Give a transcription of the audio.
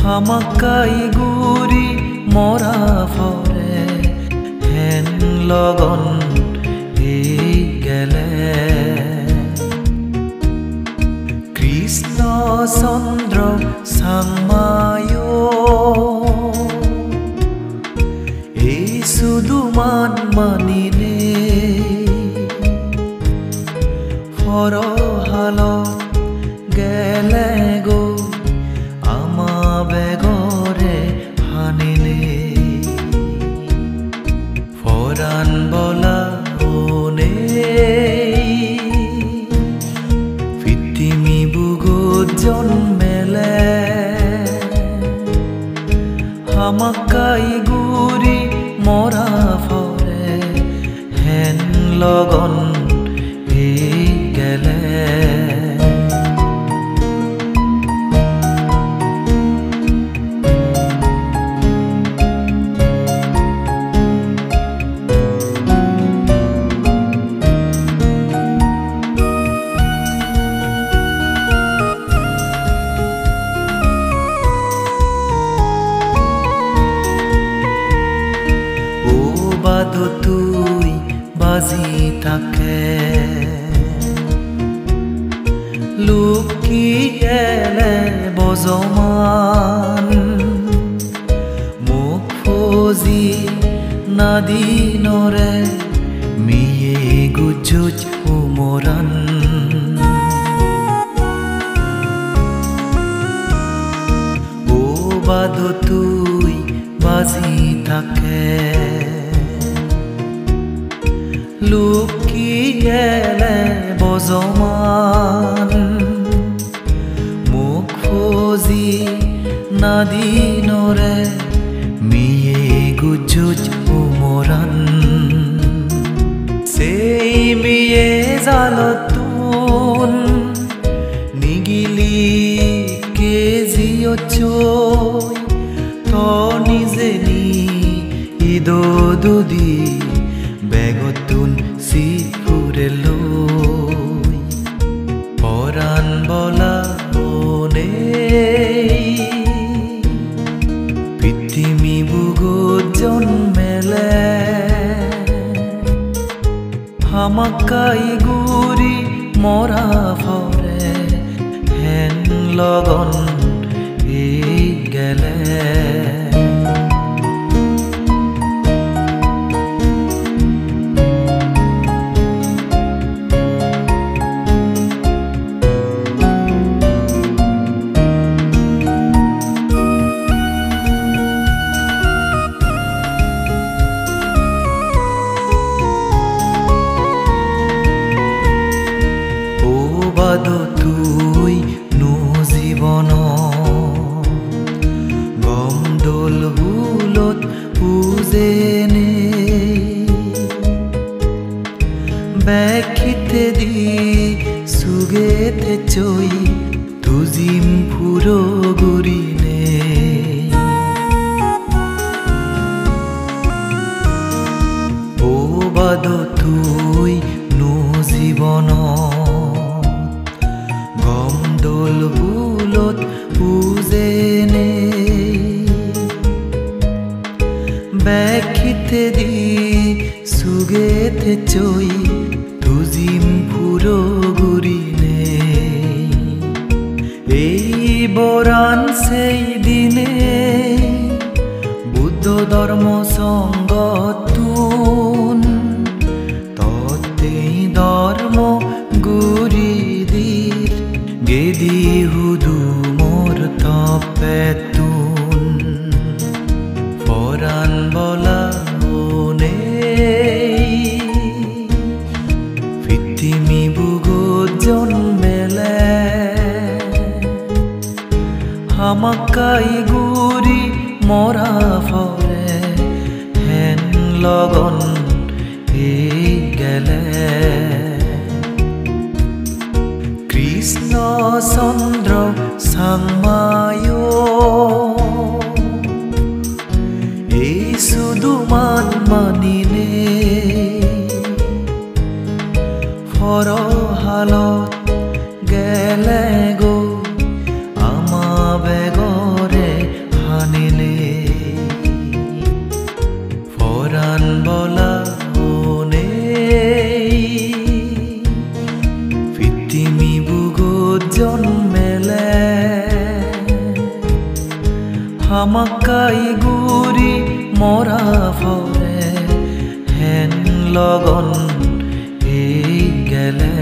Hamakai guri mora fore hen logon gele Krishna Chandra sangmayo ei suduman manile foro halo gele go begore hanile foran bola one fitimi bugot jonmele hamakai guri mora fore hen logon gele Bado tui bazi take Luki ele bozoman Muk fozi nadinore Miye gujuj umoran O bado tui bazi take Luki ele bozoman Muk fozi nadinore miye gujuj umoran Sei miye zalotun nigili kezio choy To nizeni ido dudi begotun sipure loi poran bola one pitimi bugot jonmele hamakai guri mora fore hen logon gele Bado tui no jibono gomdol hulot pujene bekhite di sugete choi tujim puro gurine O bado tui no jibono Gomdol hulot pujene bekhite di sugete choi tujim puro gurine ei পরাণ সেই দিনে বুদ্ধ ধর্ম সংগতুন ততেই ধর্ম গুরিদির গেদি হুদু মোর তপেতুন পরাণ বলা one ফিতিমি বুগত জন্মেলে হামাকাই গুৰি মৰা ফৰে হেন লগন এই গেলে কৃষ্ণ চন্দ্ৰ চাংমায় এই সুদুমান মানিলে ফৰহালত গেলে গো আমা বেগৰে হানিলে ফৰান বলা ওনে ফিতিমি বুগত জন্মেলে হামাকাই গুৰি মৰা ফৰে হেন লগন এই গেলে